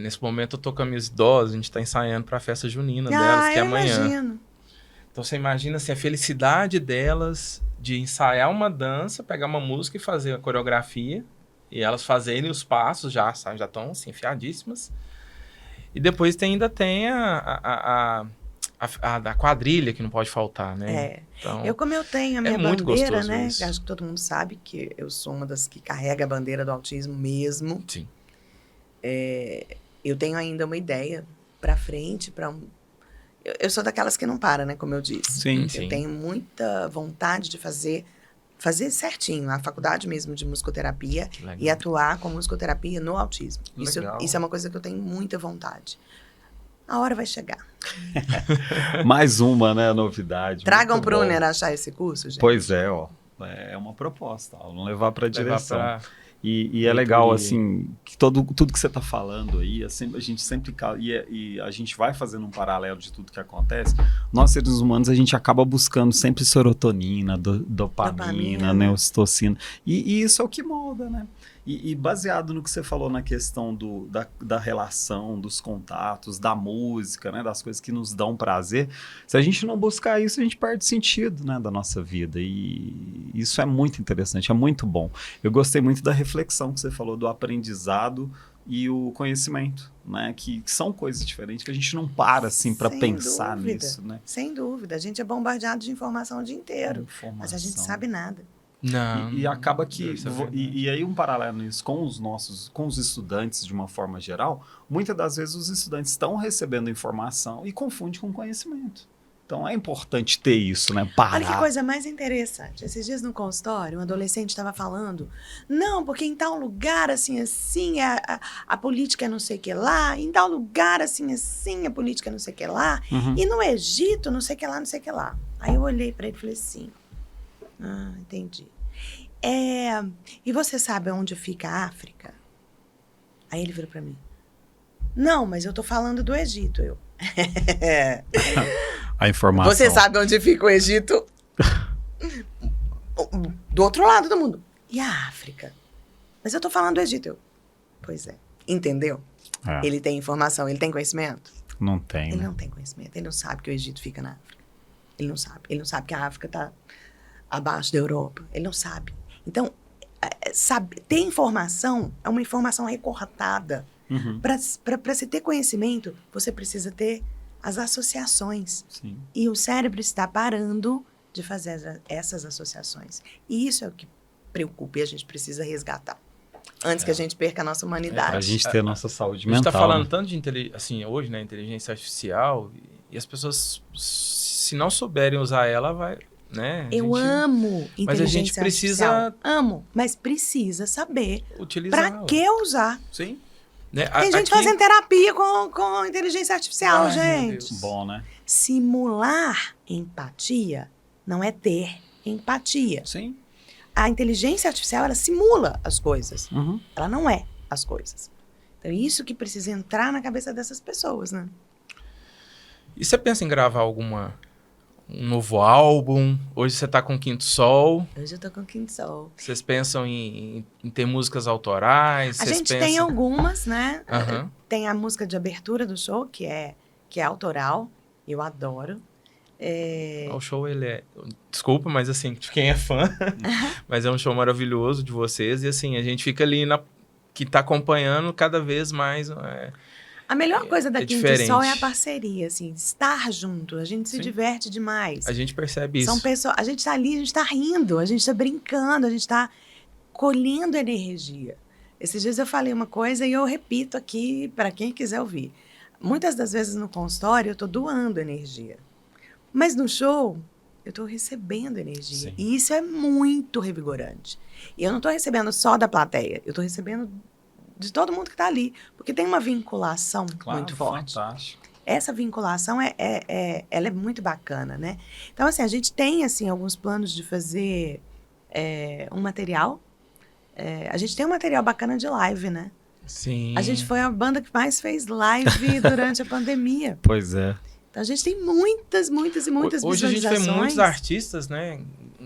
Nesse momento eu tô com as minhas idosas, a gente tá ensaiando pra festa junina delas, que é eu amanhã. imagino. Então você imagina assim, a felicidade delas de ensaiar uma dança, pegar uma música e fazer a coreografia, e elas fazerem os passos, já estão assim, enfiadíssimas. E depois ainda tem a quadrilha, que não pode faltar, né? Então, Como eu tenho a minha muito bandeira, gostoso né? isso. Acho que todo mundo sabe que eu sou uma das que carrega a bandeira do autismo mesmo. sim. Eu tenho ainda uma ideia pra frente, eu sou daquelas que não para, né? Como eu disse. Sim, sim. Eu tenho muita vontade de fazer certinho, a faculdade mesmo de musicoterapia Que legal. e atuar com musicoterapia no autismo. Legal. Isso é uma coisa que eu tenho muita vontade. A hora vai chegar. Mais uma, né, novidade. Tragam Muito pro bom. Uner achar esse curso, gente. Pois é, ó. É uma proposta, ó, vamos levar para a direção. Levar E é legal, Leitoria. assim, que tudo que você está falando aí, a gente sempre... E a gente vai fazendo um paralelo de tudo que acontece. Nós, seres humanos, a gente acaba buscando sempre serotonina, dopamina, né, ocitocina. E isso é o que molda, né? E baseado no que você falou na questão da relação, dos contatos, da música, né, das coisas que nos dão prazer, se a gente não buscar isso, a gente perde sentido, né, da nossa vida. E isso é muito interessante, é muito bom. Eu gostei muito da reflexão que você falou do aprendizado e o conhecimento, né, que são coisas diferentes, que a gente não para assim para Sem pensar dúvida. nisso, né? Sem dúvida. A gente é bombardeado de informação o dia inteiro. Informação. Mas a gente sabe nada. Não. E acaba que, Isso é verdade. e aí um paralelo nisso com os estudantes de uma forma geral, muitas das vezes os estudantes estão recebendo informação e confundem com conhecimento. Então é importante ter isso, né? Parar. Olha que coisa mais interessante. Esses dias no consultório, um adolescente estava falando, não, porque em tal lugar, assim, a política é não sei o que lá, em tal lugar, assim, a política é não sei o que lá, e no Egito, não sei o que lá, não sei o que lá. Aí eu olhei para ele e falei assim, entendi. E você sabe onde fica a África? Aí ele virou para mim, não, mas eu tô falando do Egito. A informação. Você sabe onde fica o Egito? Do outro lado do mundo. E a África? Mas eu tô falando do Egito. Pois é. Entendeu? É, Ele tem informação, ele tem conhecimento? não tem, Ele né? não tem conhecimento. Ele não sabe que o Egito fica na África. Ele não sabe. Ele não sabe que a África tá abaixo da Europa. Ele não sabe. Então, sabe, ter informação é uma informação recortada. Uhum. Para se ter conhecimento, você precisa ter as associações. Sim. E o cérebro está parando de fazer essas associações. E isso é o que preocupa e a gente precisa resgatar. Antes que a gente perca a nossa humanidade. Pra gente ter nossa saúde A gente mental. está falando né? tanto de assim, hoje, né, inteligência artificial, e as pessoas, se não souberem usar ela, vai, né? Eu amo inteligência Mas a gente precisa artificial. Amo, mas precisa saber utilizar. para que usar. Sim. Né? Tem gente fazendo terapia com inteligência artificial, Ai, meu gente. Deus. Bom, né? Simular empatia não é ter empatia. Sim. A inteligência artificial, ela simula as coisas. Uhum. Ela não é as coisas. Então, isso que precisa entrar na cabeça dessas pessoas, né? E você pensa em gravar um novo álbum? Hoje você tá com Quinto Sol. Hoje eu tô com Quinto Sol. Vocês pensam em ter músicas autorais? A Vocês gente pensam... tem algumas, né? Aham. Tem a música de abertura do show, que é autoral. Eu adoro. O show, ele é... Desculpa, mas assim, de quem é fã, mas é um show maravilhoso de vocês. E assim, a gente fica ali que tá acompanhando cada vez mais. A melhor coisa da é Quinto diferente. Sol é a parceria, assim, estar junto. A gente se Sim. diverte demais. A gente percebe isso. São pessoas, a gente tá ali, a gente tá rindo, a gente tá brincando, a gente tá colhendo energia. Esses dias eu falei uma coisa e eu repito aqui para quem quiser ouvir. Muitas das vezes no consultório eu tô doando energia. Mas no show, eu tô recebendo energia. Sim. E isso é muito revigorante. E eu não tô recebendo só da plateia, eu tô recebendo de todo mundo que tá ali. Porque tem uma vinculação Claro, muito forte. fantástico. Essa vinculação, ela é muito bacana, né? Então, assim, a gente tem, assim, alguns planos de fazer um material. A gente tem um material bacana de live, né? Sim. A gente foi a banda que mais fez live durante a pandemia. Pois é. Então, a gente tem muitas Hoje a gente vê visualizações. muitos artistas, né,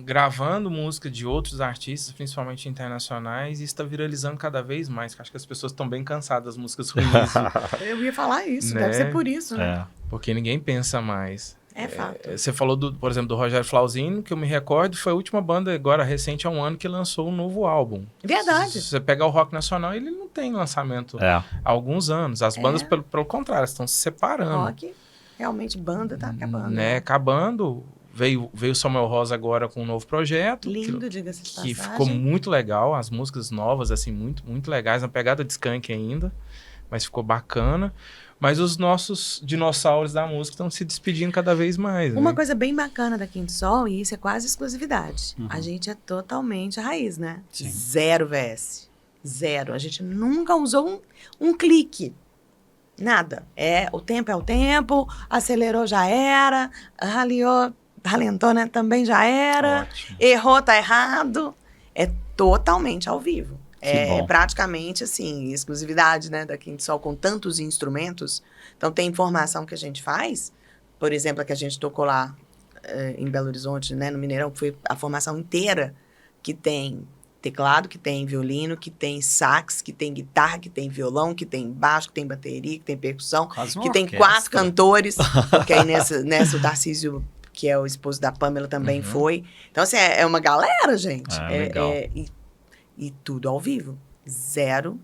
gravando música de outros artistas, principalmente internacionais, e está viralizando cada vez mais. Acho que as pessoas estão bem cansadas das músicas ruins, Eu ia falar isso, Né? deve ser por isso, né? porque ninguém pensa mais. É fato. Você falou, por exemplo, do Rogério Flauzino, que eu me recordo, foi a última banda, agora recente, há um ano, que lançou um novo álbum. Verdade. Se você pegar o rock nacional, ele não tem lançamento há alguns anos. As bandas, pelo contrário, estão se separando. Rock, realmente, banda tá acabando. Né? Acabando. Veio o Samuel Rosa agora com um novo projeto. Lindo, diga-se de Que passagem. ficou muito legal. As músicas novas, assim, muito, muito legais. Uma pegada de Skank ainda. Mas ficou bacana. Mas os nossos dinossauros da música estão se despedindo cada vez mais. Uma né? coisa bem bacana da Quinto Sol, e isso é quase exclusividade. Uhum. A gente é totalmente a raiz, né? Sim. Zero VS. Zero. A gente nunca usou um clique. Nada. O tempo é o tempo, acelerou já era, ralentou, né? Também já era, Ótimo. errou, tá errado. É totalmente ao vivo. bom. Praticamente, assim, exclusividade, né, da Quinto Sol com tantos instrumentos. Então, tem informação que a gente faz, por exemplo, a que a gente tocou lá em Belo Horizonte, né, no Mineirão, que foi a formação inteira, que tem teclado, que tem violino, que tem sax, que tem guitarra, que tem violão, que tem baixo, que tem bateria, que tem percussão, Quase uma que tem orquestra. 4 cantores, porque aí nessa o Tarcísio, que é o esposo da Pamela, também foi. Então, assim, é uma galera, gente. Legal. E tudo ao vivo. Zero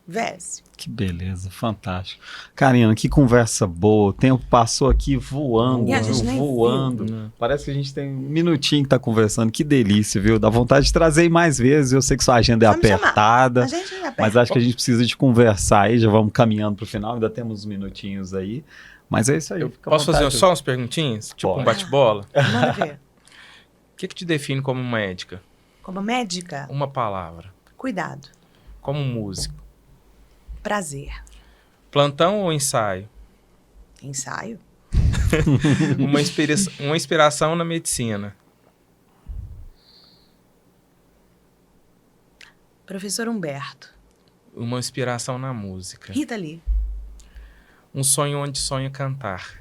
VS. Que beleza, fantástico. Karina, que conversa boa. O tempo passou aqui voando, E a gente nem voando. viu. Parece que a gente tem um minutinho que tá conversando. Que delícia, viu? Dá vontade de trazer aí mais vezes. Eu sei que sua agenda é Só me chamar. apertada, A gente ainda mas acho que a gente precisa de conversar aí. Já vamos caminhando pro final, ainda temos uns minutinhos aí. Mas é isso aí. Eu fica à posso fazer vontade. só umas perguntinhas? Tipo Pode. um bate-bola? Manda ver. O que te define como médica? Como médica, Uma palavra. cuidado, Como músico. prazer, Plantão ou ensaio? ensaio, Uma inspiração na medicina. professor Humberto, Uma inspiração na música. Rita Lee, Um sonho onde sonha cantar.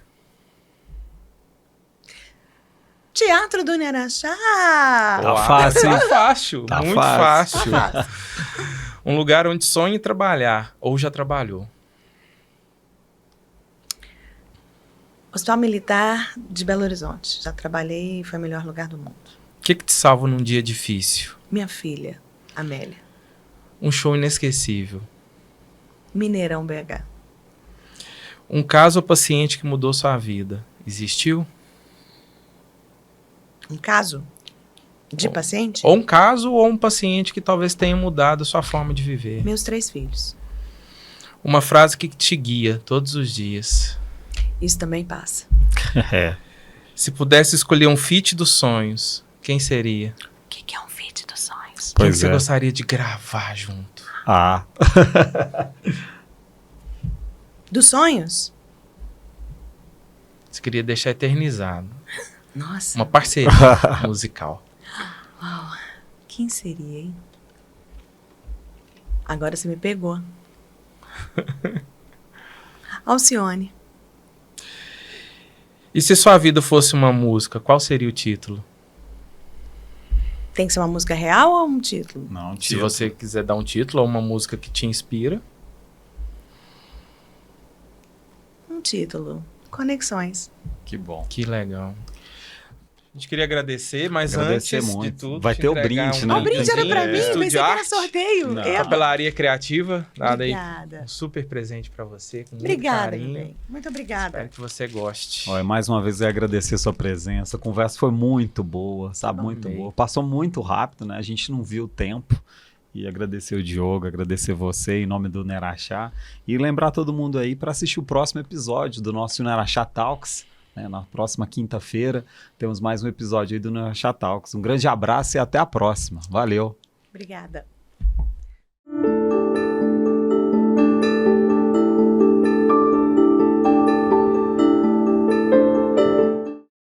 Teatro do Neraxá! Tá fácil, hein? Tá fácil, Tá muito fácil. fácil. Um lugar onde sonha trabalhar, ou já trabalhou. Hospital Militar de Belo Horizonte. Já trabalhei e foi o melhor lugar do mundo. O que te salva num dia difícil? Minha filha, Amélia. Um show inesquecível. Mineirão BH. Um caso ou paciente que mudou sua vida. Existiu? Um caso de paciente? Ou um caso ou um paciente que talvez tenha mudado sua forma de viver. Meus 3 filhos. Uma frase que te guia todos os dias. Isso também passa. É. Se pudesse escolher um feat dos sonhos, quem seria? O que é um feat dos sonhos? Quem Pois você é. gostaria de gravar junto? Ah, Dos sonhos? Você queria deixar eternizado. Nossa, Uma parceria musical. uau. Quem seria, hein? Agora você me pegou. Alcione. E se sua vida fosse uma música, qual seria o título? Tem que ser uma música real ou um título? não, Se tio. você quiser dar um título ou uma música que te inspira. Um título. Conexões. Que bom. Que legal. A gente queria agradecer, mas Agradecer antes muito. de tudo... Vai te ter o entregar brinde, um né? O brinde era pra É. mim, Estúdio pensei que era Arte, sorteio. Não. Eba. Papelaria Criativa. Nada aí. Obrigada. Um super presente pra você. Com muito Obrigada, carinho. meu bem. Muito obrigada. Espero que você goste. Olha, mais uma vez eu ia agradecer sua presença. A conversa foi muito boa, sabe? Bom, Muito amei. boa. Passou muito rápido, né? A gente não viu o tempo. E agradecer o Diogo, agradecer você em nome do Neraxá. E lembrar todo mundo aí para assistir o próximo episódio do nosso Neraxá Talks. Né? Na próxima quinta-feira temos mais um episódio aí do Neraxá Talks. Um grande abraço e até a próxima. Valeu! Obrigada.